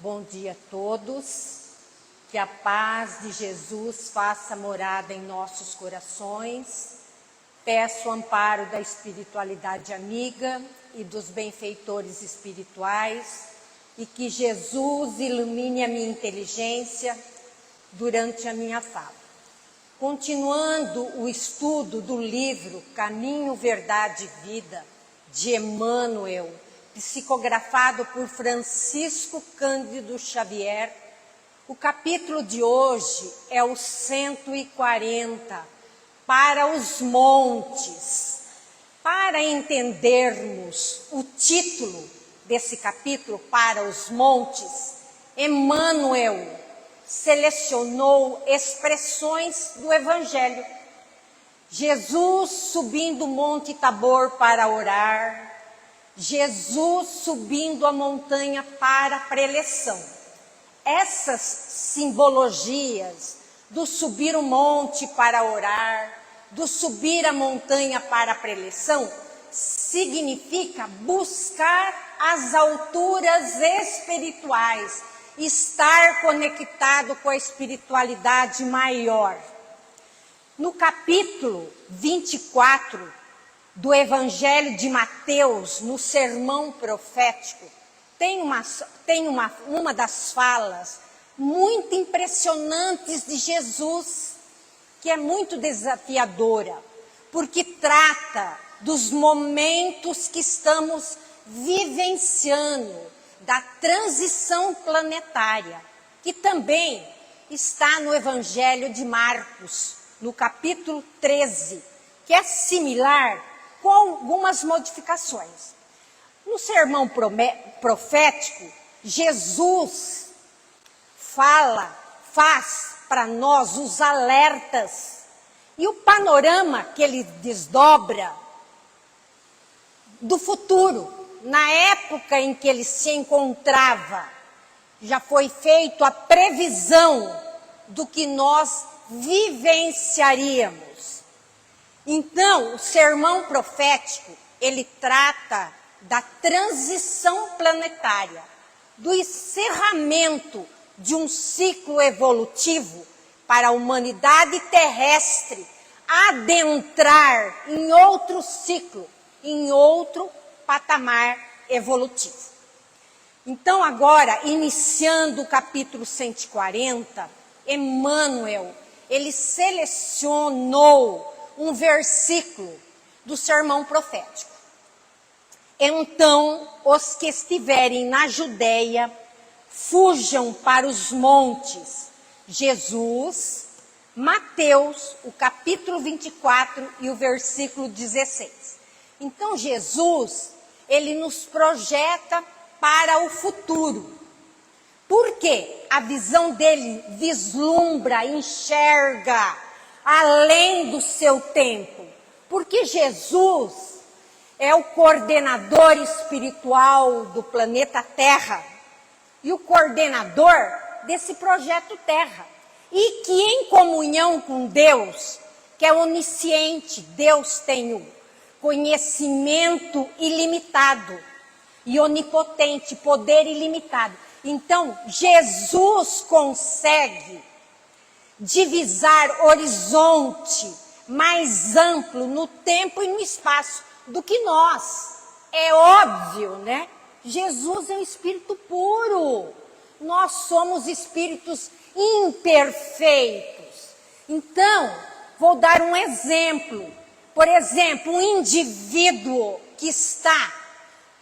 Bom dia a todos, que a paz de Jesus faça morada em nossos corações. Peço o amparo da espiritualidade amiga e dos benfeitores espirituais e que Jesus ilumine a minha inteligência durante a minha fala. Continuando o estudo do livro Caminho, Verdade e Vida, de Emmanuel, psicografado por Francisco Cândido Xavier, o capítulo de hoje é o 140, para os montes. Para entendermos o título desse capítulo, para os montes, Emmanuel selecionou expressões do Evangelho. Jesus subindo o Monte Tabor para orar, Jesus subindo a montanha para a preleção. Essas simbologias do subir o monte para orar, do subir a montanha para a preleção, significa buscar as alturas espirituais, estar conectado com a espiritualidade maior. No capítulo 24 do Evangelho de Mateus, no sermão profético, tem uma das falas muito impressionantes de Jesus, que é muito desafiadora, porque trata dos momentos que estamos vivenciando, da transição planetária, que também está no Evangelho de Marcos, no capítulo 13, que é similar, com algumas modificações. No sermão profético, Jesus faz para nós os alertas e o panorama que ele desdobra do futuro. Na época em que ele se encontrava, já foi feita a previsão do que nós vivenciaríamos. Então, o sermão profético, ele trata da transição planetária, do encerramento de um ciclo evolutivo para a humanidade terrestre adentrar em outro ciclo, em outro patamar evolutivo. Então, agora, iniciando o capítulo 140, Emmanuel, ele selecionou um versículo do sermão profético. Então, os que estiverem na Judéia, fujam para os montes. Jesus, Mateus, o capítulo 24 e o versículo 16. Então, Jesus, ele nos projeta para o futuro. Por quê? A visão dele vislumbra, enxerga além do seu tempo. Porque Jesus é o coordenador espiritual do planeta Terra e o coordenador desse projeto Terra. E que em comunhão com Deus, que é onisciente, Deus tem o conhecimento ilimitado e onipotente, poder ilimitado. Então, Jesus consegue divisar horizonte mais amplo no tempo e no espaço do que nós. É óbvio, né? Jesus é um espírito puro. Nós somos espíritos imperfeitos. Então, vou dar um exemplo. Por exemplo, um indivíduo que está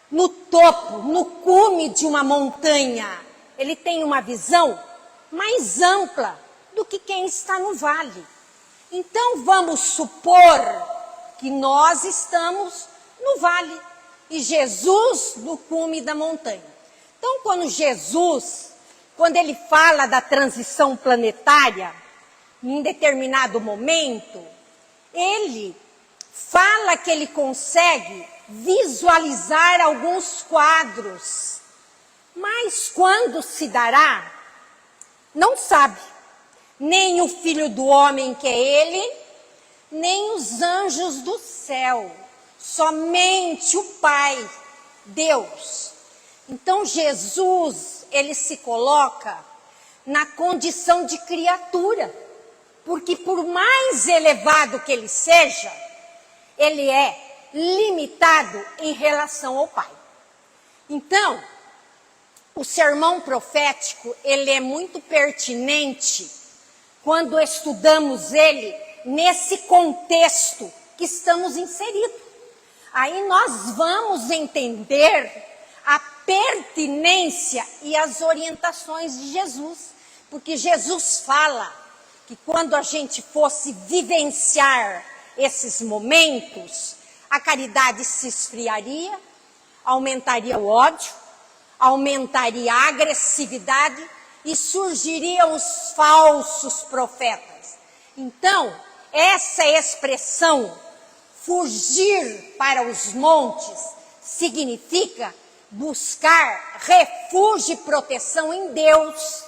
no topo, no cume de uma montanha, ele tem uma visão mais ampla do que quem está no vale. Então, vamos supor que nós estamos no vale e Jesus no cume da montanha. Então, quando ele fala da transição planetária, em determinado momento, ele fala que ele consegue visualizar alguns quadros, mas quando se dará, não sabe. Nem o Filho do Homem, que é ele, nem os anjos do céu. Somente o Pai, Deus. Então Jesus, ele se coloca na condição de criatura, porque por mais elevado que ele seja, ele é limitado em relação ao Pai. Então, o sermão profético, ele é muito pertinente quando estudamos ele nesse contexto que estamos inseridos. Aí nós vamos entender a pertinência e as orientações de Jesus. Porque Jesus fala que quando a gente fosse vivenciar esses momentos, a caridade se esfriaria, aumentaria o ódio, aumentaria a agressividade e surgiriam os falsos profetas. Então, essa expressão, fugir para os montes, significa buscar refúgio e proteção em Deus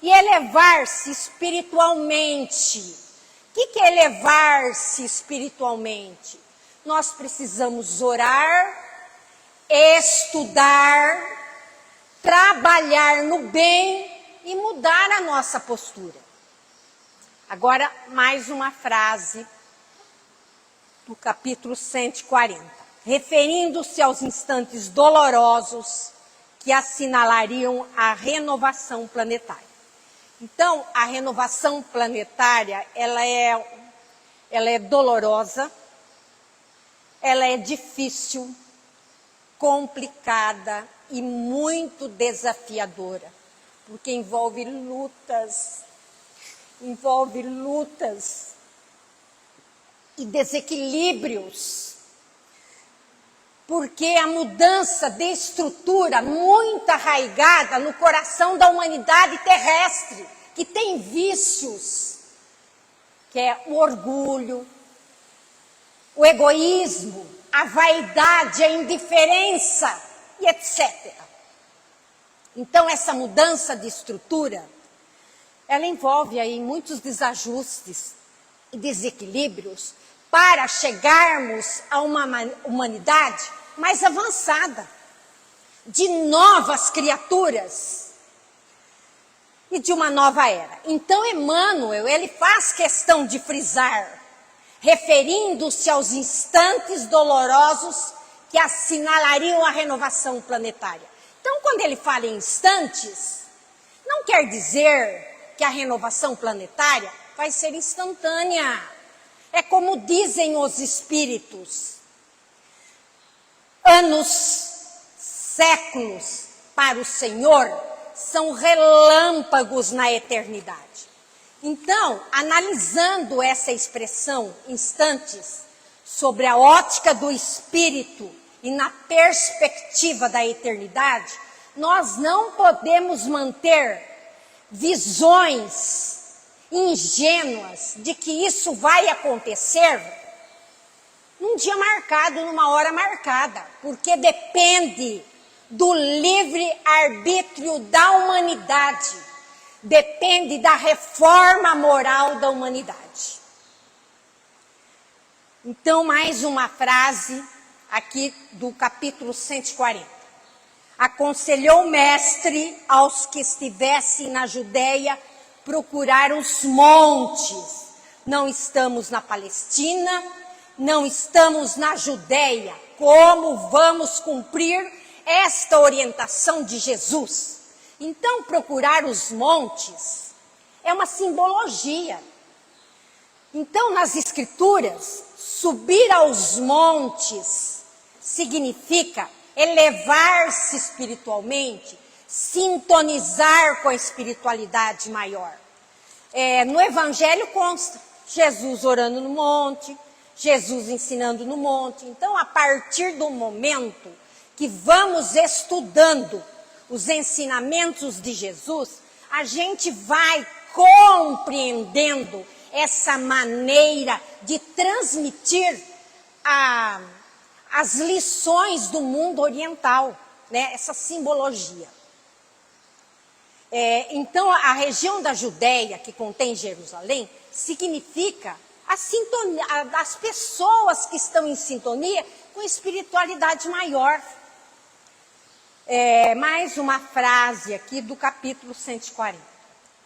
e elevar-se espiritualmente. O que é elevar-se espiritualmente? Nós precisamos orar, estudar, trabalhar no bem e mudar a nossa postura. Agora, mais uma frase do capítulo 140. Referindo-se aos instantes dolorosos que assinalariam a renovação planetária. Então, a renovação planetária, ela é dolorosa, ela é difícil, complicada e muito desafiadora, porque envolve lutas e desequilíbrios, porque a mudança de estrutura muito arraigada no coração da humanidade terrestre, que tem vícios, que é o orgulho, o egoísmo, a vaidade, a indiferença e etc. Então, essa mudança de estrutura, ela envolve aí muitos desajustes e desequilíbrios para chegarmos a uma humanidade mais avançada, de novas criaturas e de uma nova era. Então, Emmanuel, ele faz questão de frisar, referindo-se aos instantes dolorosos que assinalariam a renovação planetária. Então, quando ele fala em instantes, não quer dizer que a renovação planetária vai ser instantânea. É como dizem os espíritos, anos, séculos para o Senhor são relâmpagos na eternidade. Então, analisando essa expressão, instantes, sobre a ótica do espírito e na perspectiva da eternidade, nós não podemos manter visões ingênuas de que isso vai acontecer num dia marcado, numa hora marcada, porque depende do livre-arbítrio da humanidade, depende da reforma moral da humanidade. Então, mais uma frase aqui do capítulo 140. Aconselhou o mestre aos que estivessem na Judéia procurar os montes. Não estamos na Palestina, não estamos na Judéia. Como vamos cumprir esta orientação de Jesus? Então, procurar os montes é uma simbologia. Então, nas Escrituras, subir aos montes significa elevar-se espiritualmente, sintonizar com a espiritualidade maior. No Evangelho consta Jesus orando no monte, Jesus ensinando no monte. Então, a partir do momento que vamos estudando os ensinamentos de Jesus, a gente vai compreendendo essa maneira de transmitir as lições do mundo oriental, né? Essa simbologia. Então, a região da Judéia, que contém Jerusalém, significa a sintonia, as pessoas que estão em sintonia com a espiritualidade maior. Mais uma frase aqui do capítulo 140.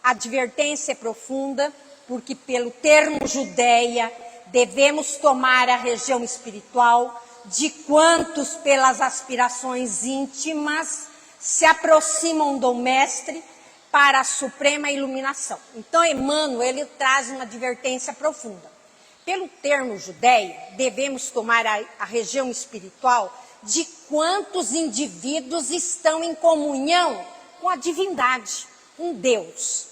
A advertência é profunda, porque pelo termo Judéia devemos tomar a região espiritual de quantos pelas aspirações íntimas se aproximam do Mestre para a suprema iluminação. Então, Emmanuel, ele traz uma advertência profunda. Pelo termo Judéia, devemos tomar a região espiritual de quantos indivíduos estão em comunhão com a divindade, com Deus.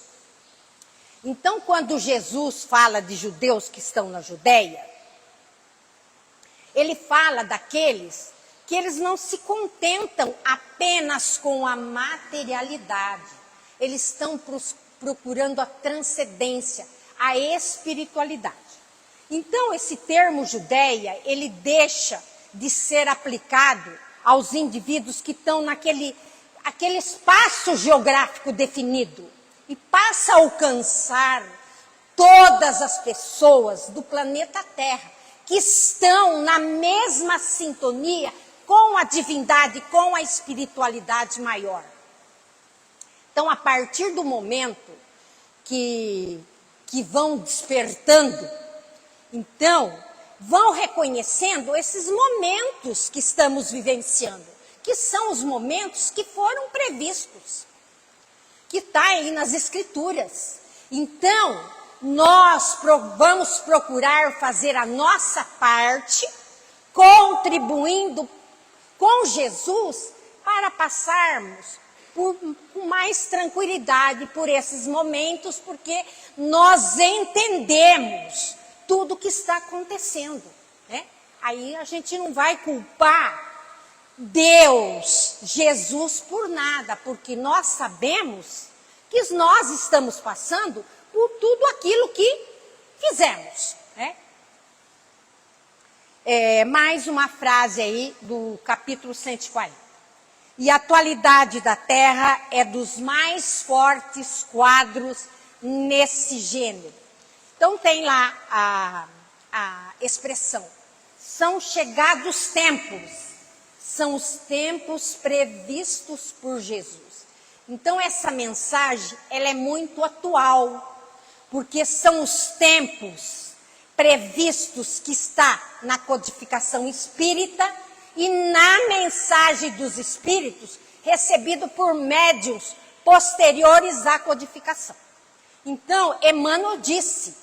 Então, quando Jesus fala de judeus que estão na Judéia, ele fala daqueles que eles não se contentam apenas com a materialidade. Eles estão procurando a transcendência, a espiritualidade. Então, esse termo Judéia, ele deixa de ser aplicado aos indivíduos que estão naquele espaço geográfico definido e passa a alcançar todas as pessoas do planeta Terra que estão na mesma sintonia com a divindade, com a espiritualidade maior. Então, a partir do momento que vão despertando, então, vão reconhecendo esses momentos que estamos vivenciando, que são os momentos que foram previstos, que está aí nas Escrituras. Então, nós vamos procurar fazer a nossa parte, contribuindo com Jesus para passarmos com mais tranquilidade por esses momentos, porque nós entendemos tudo que está acontecendo, né? Aí a gente não vai culpar Deus, Jesus, por nada, porque nós sabemos que nós estamos passando por tudo aquilo que fizemos, né? Mais uma frase aí do capítulo 140. E a atualidade da Terra é dos mais fortes quadros nesse gênero. Então tem lá a expressão, são chegados tempos, são os tempos previstos por Jesus. Então essa mensagem, ela é muito atual, porque são os tempos previstos que está na codificação espírita e na mensagem dos espíritos recebido por médiuns posteriores à codificação. Então, Emmanuel disse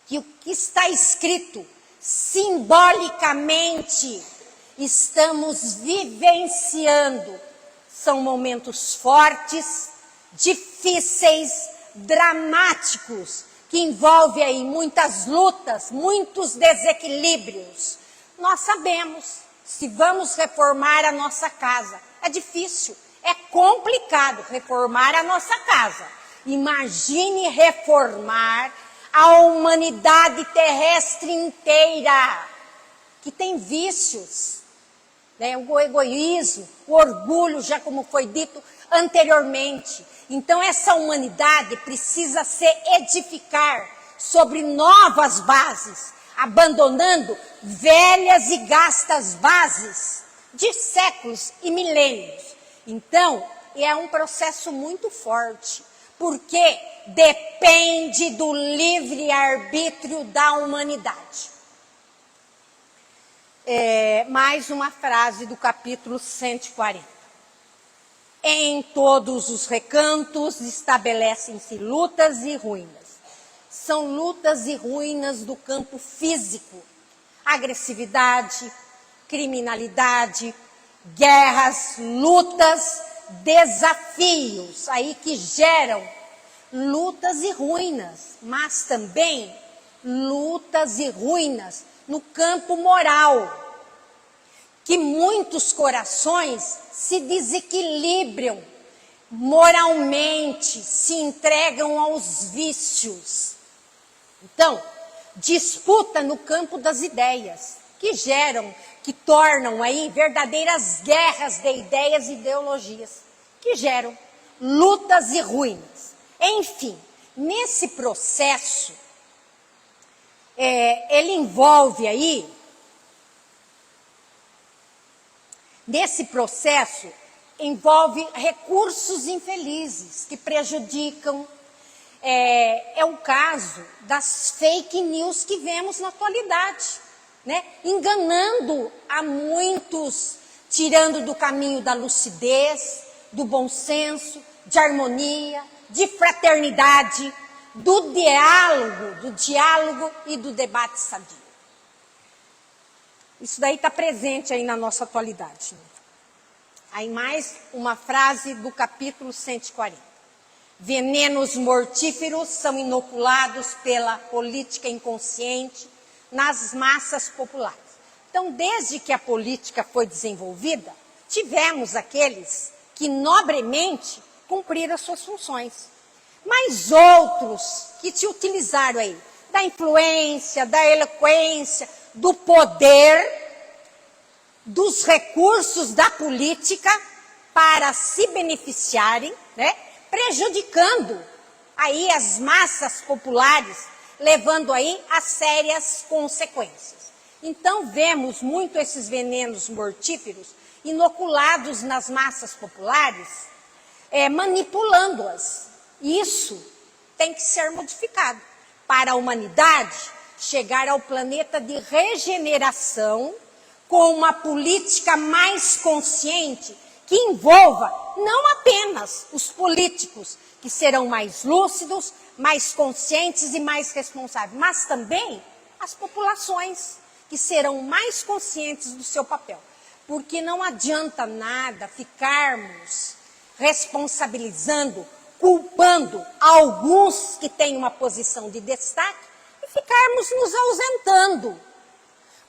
que o que está escrito simbolicamente estamos vivenciando. São momentos fortes, difíceis, dramáticos, que envolvem aí muitas lutas, muitos desequilíbrios. Nós sabemos, se vamos reformar a nossa casa, é difícil, é complicado reformar a nossa casa. Imagine reformar a humanidade terrestre inteira, que tem vícios, né? O egoísmo, o orgulho, já como foi dito anteriormente. Então essa humanidade precisa se edificar sobre novas bases, abandonando velhas e gastas bases de séculos e milênios. Então, é um processo muito forte, porque depende do livre-arbítrio da humanidade. Mais uma frase do capítulo 140. Em todos os recantos estabelecem-se lutas e ruínas. São lutas e ruínas do campo físico, agressividade, criminalidade, guerras, lutas, desafios aí que geram lutas e ruínas, mas também lutas e ruínas no campo moral, que muitos corações se desequilibram moralmente, se entregam aos vícios. Então, disputa no campo das ideias, que tornam aí verdadeiras guerras de ideias e ideologias, que geram lutas e ruínas. Enfim, nesse processo, ele envolve aí, nesse processo, envolve recursos infelizes que prejudicam. É o caso das fake news que vemos na atualidade, né? Enganando a muitos, tirando do caminho da lucidez, do bom senso, de harmonia, de fraternidade, do diálogo e do debate sadio. Isso daí está presente aí na nossa atualidade. Né? Aí mais uma frase do capítulo 140. Venenos mortíferos são inoculados pela política inconsciente nas massas populares. Então, desde que a política foi desenvolvida, tivemos aqueles que nobremente cumpriram as suas funções. Mas outros que se utilizaram aí da influência, da eloquência, do poder, dos recursos da política para se beneficiarem, né? Prejudicando aí as massas populares, levando aí a sérias consequências. Então, vemos muito esses venenos mortíferos inoculados nas massas populares, manipulando-as. Isso tem que ser modificado para a humanidade chegar ao planeta de regeneração com uma política mais consciente que envolva não apenas os políticos, que serão mais lúcidos, mais conscientes e mais responsáveis, mas também as populações, que serão mais conscientes do seu papel. Porque não adianta nada ficarmos responsabilizando, culpando alguns que têm uma posição de destaque e ficarmos nos ausentando.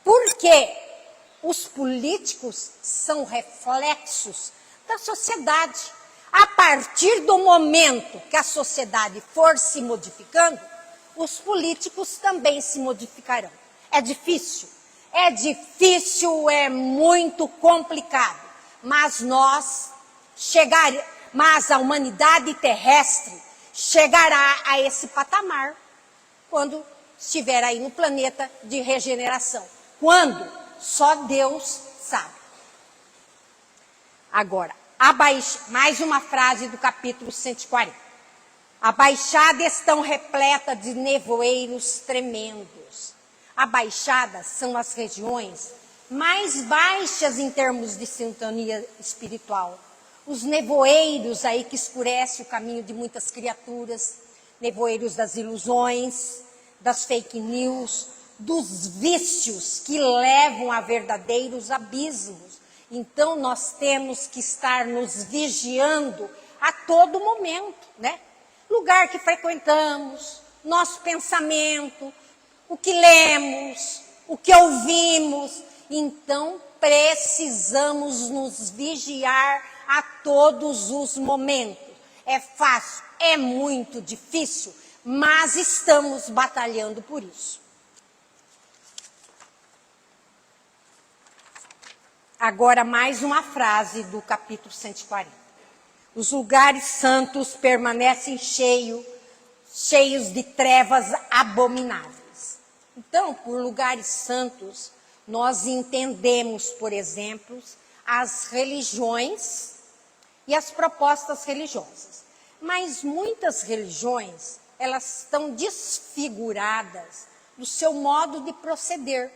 Porque os políticos são reflexos da sociedade. A partir do momento que a sociedade for se modificando, os políticos também se modificarão. É difícil? É difícil, é muito complicado. Mas mas a humanidade terrestre chegará a esse patamar quando estiver aí no planeta de regeneração. Quando? Só Deus sabe. Agora, mais uma frase do capítulo 140. A baixada estão repleta de nevoeiros tremendos. A baixada são as regiões mais baixas em termos de sintonia espiritual. Os nevoeiros aí que escurecem o caminho de muitas criaturas, nevoeiros das ilusões, das fake news, dos vícios que levam a verdadeiros abismos. Então, nós temos que estar nos vigiando a todo momento, né? Lugar que frequentamos, nosso pensamento, o que lemos, o que ouvimos. Então, precisamos nos vigiar a todos os momentos. É fácil, é muito difícil, mas estamos batalhando por isso. Agora, mais uma frase do capítulo 140. Os lugares santos permanecem cheios de trevas abomináveis. Então, por lugares santos, nós entendemos, por exemplo, as religiões e as propostas religiosas. Mas muitas religiões, elas estão desfiguradas no seu modo de proceder.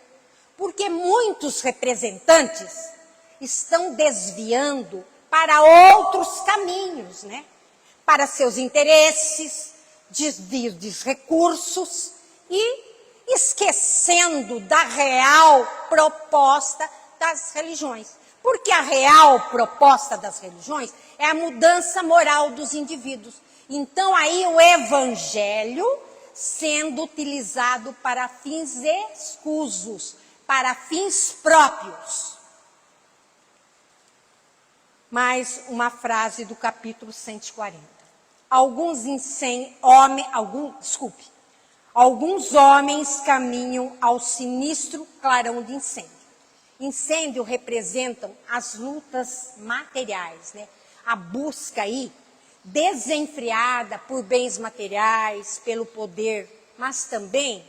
Porque muitos representantes estão desviando para outros caminhos, né? Para seus interesses, desvio de recursos e esquecendo da real proposta das religiões. Porque a real proposta das religiões é a mudança moral dos indivíduos. Então, aí o evangelho sendo utilizado para fins escusos, para fins próprios. Mais uma frase do capítulo 140. Alguns homens caminham ao sinistro clarão de incêndio. Incêndio representam as lutas materiais, né? A busca aí desenfreada por bens materiais, pelo poder, mas também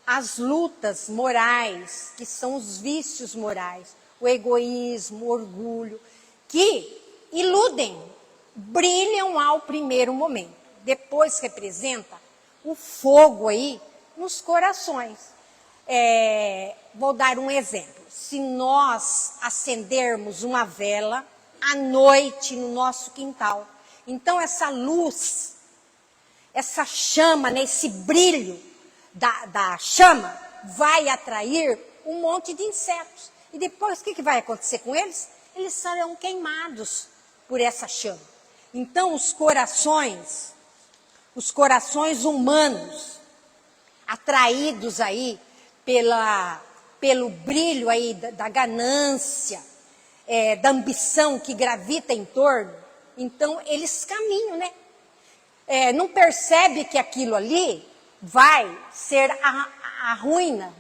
as lutas morais, que são os vícios morais, o egoísmo, o orgulho, que iludem, brilham ao primeiro momento. Depois representa o fogo aí nos corações. Vou dar um exemplo. Se nós acendermos uma vela à noite no nosso quintal, então essa luz, essa chama, né, esse brilho da chama vai atrair um monte de insetos. E depois o que vai acontecer com eles? Eles serão queimados por essa chama. Então os corações humanos, atraídos aí pelo brilho aí da ganância, da ambição que gravita em torno, então eles caminham, né? Não percebe que aquilo ali vai ser a ruína,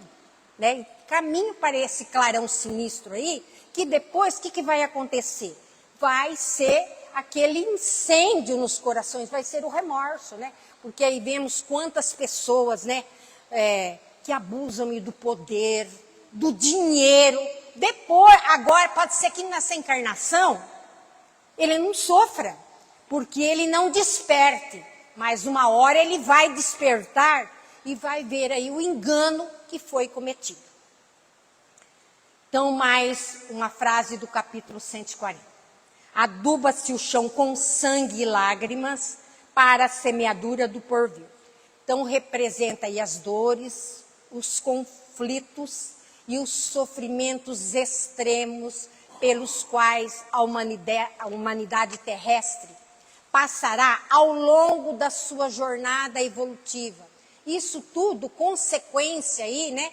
né? Caminho para esse clarão sinistro aí, que depois o que vai acontecer? Vai ser aquele incêndio nos corações, vai ser o remorso, né? Porque aí vemos quantas pessoas, né, que abusam do poder, do dinheiro. Depois, agora pode ser que nessa encarnação ele não sofra, porque ele não desperte, mas uma hora ele vai despertar e vai ver aí o engano que foi cometido. Então, mais uma frase do capítulo 140. Aduba-se o chão com sangue e lágrimas para a semeadura do porvir. Então, representa aí as dores, os conflitos e os sofrimentos extremos pelos quais a humanidade terrestre passará ao longo da sua jornada evolutiva. Isso tudo consequência aí, né,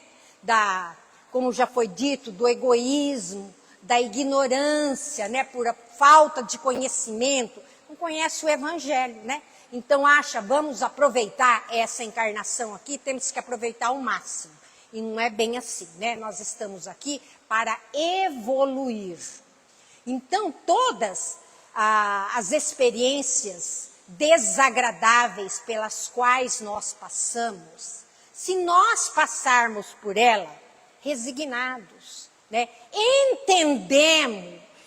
como já foi dito, do egoísmo, da ignorância, né, por falta de conhecimento, não conhece o evangelho, né? Então vamos aproveitar essa encarnação aqui, temos que aproveitar ao máximo. E não é bem assim, né? Nós estamos aqui para evoluir. Então, todas as experiências desagradáveis pelas quais nós passamos, se nós passarmos por ela resignados, né?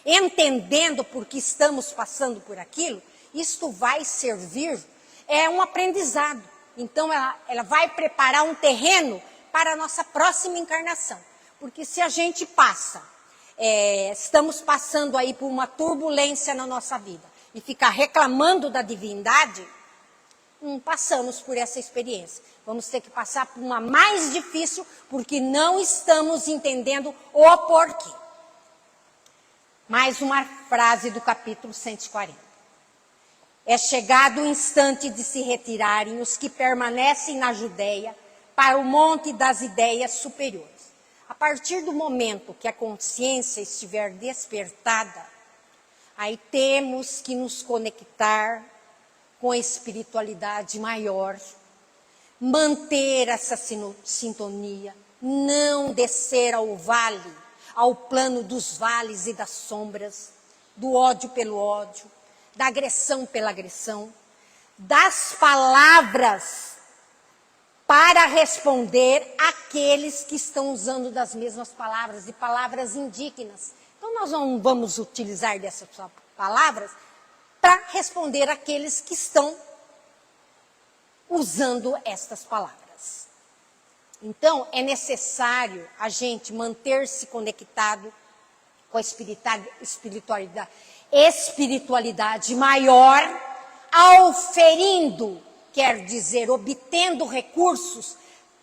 Entendendo por que estamos passando por aquilo, isto vai servir, um aprendizado. Então, ela vai preparar um terreno para a nossa próxima encarnação. Porque se a gente estamos passando aí por uma turbulência na nossa vida e ficar reclamando da divindade, não passamos por essa experiência. Vamos ter que passar por uma mais difícil, porque não estamos entendendo o porquê. Mais uma frase do capítulo 140. É chegado o instante de se retirarem os que permanecem na Judéia para o monte das ideias superiores. A partir do momento que a consciência estiver despertada, aí temos que nos conectar com a espiritualidade maior, manter essa sintonia, não descer ao plano dos vales e das sombras, do ódio pelo ódio, da agressão pela agressão, das palavras para responder àqueles que estão usando das mesmas palavras, e palavras indignas. Então, nós não vamos utilizar dessas palavras para responder àqueles que estão usando estas palavras. Então, é necessário a gente manter-se conectado com a espiritualidade maior, auferindo, quer dizer, obtendo recursos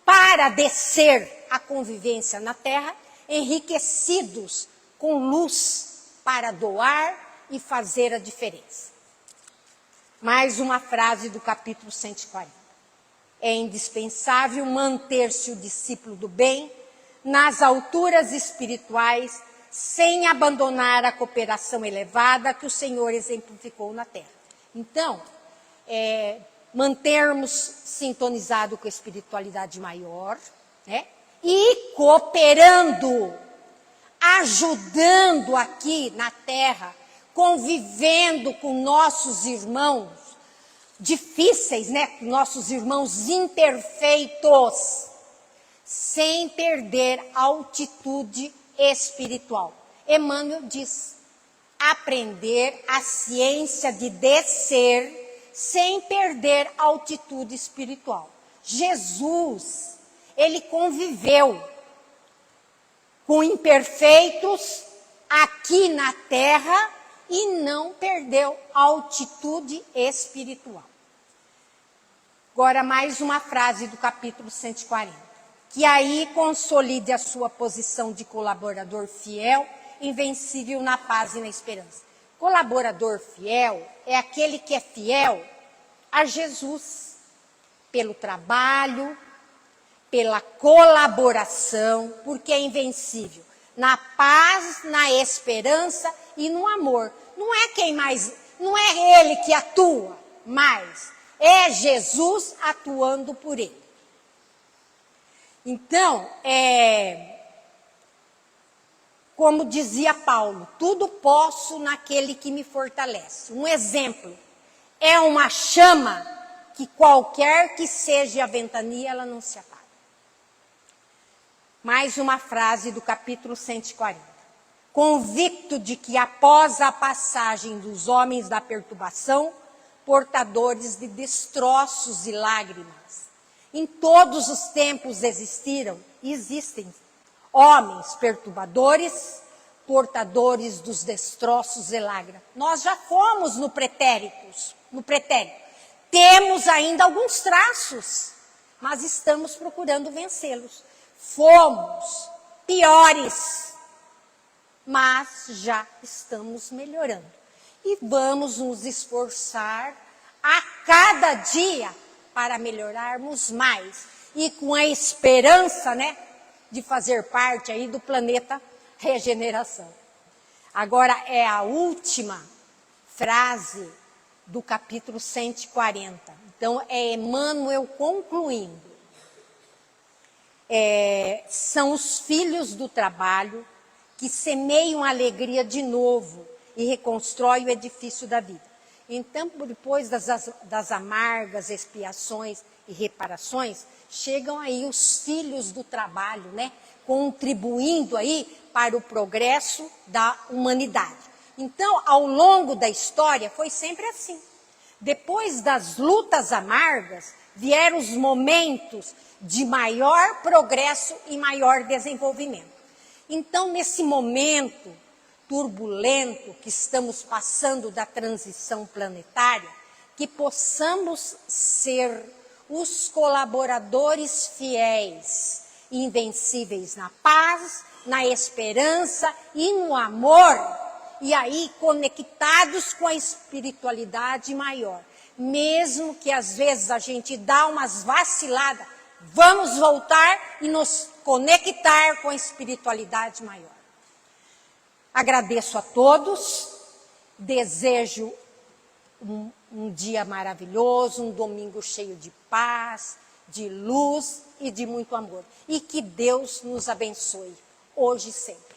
para descer a convivência na Terra, enriquecidos com luz para doar e fazer a diferença. Mais uma frase do capítulo 140. É indispensável manter-se o discípulo do bem nas alturas espirituais, sem abandonar a cooperação elevada que o Senhor exemplificou na Terra. Então, mantermos sintonizado com a espiritualidade maior, né? E cooperando, ajudando aqui na Terra, convivendo com nossos irmãos difíceis, né? Nossos irmãos imperfeitos, sem perder a altitude espiritual. Emmanuel diz, aprender a ciência de descer sem perder a altitude espiritual. Jesus, ele conviveu com imperfeitos aqui na terra e não perdeu a altitude espiritual. Agora, mais uma frase do capítulo 140. Que aí consolide a sua posição de colaborador fiel, invencível na paz e na esperança. Colaborador fiel é aquele que é fiel a Jesus, pelo trabalho, pela colaboração, porque é invencível. Na paz, na esperança e no amor. Não é ele que atua, mas é Jesus atuando por ele. Então, como dizia Paulo, tudo posso naquele que me fortalece. Um exemplo, é uma chama que qualquer que seja a ventania, ela não se apaga. Mais uma frase do capítulo 140. Convicto de que após a passagem dos homens da perturbação, portadores de destroços e lágrimas, em todos os tempos existem homens perturbadores, portadores dos destroços e lágrimas. Nós já fomos no pretérito. Temos ainda alguns traços, mas estamos procurando vencê-los. Fomos piores, mas já estamos melhorando. E vamos nos esforçar a cada dia para melhorarmos mais. E com a esperança, de fazer parte aí do planeta regeneração. Agora é a última frase do capítulo 140. Então é Emmanuel concluindo. São os filhos do trabalho que semeiam a alegria de novo e reconstroem o edifício da vida. Então, depois das amargas expiações e reparações, chegam aí os filhos do trabalho, contribuindo aí para o progresso da humanidade. Então, ao longo da história, foi sempre assim. Depois das lutas amargas, vieram os momentos de maior progresso e maior desenvolvimento. Então, nesse momento turbulento que estamos passando da transição planetária, que possamos ser os colaboradores fiéis, invencíveis na paz, na esperança e no amor, e aí conectados com a espiritualidade maior. Mesmo que às vezes a gente dá umas vaciladas, vamos voltar e nos conectar com a espiritualidade maior. Agradeço a todos, desejo um dia maravilhoso, um domingo cheio de paz, de luz e de muito amor. E que Deus nos abençoe, hoje e sempre.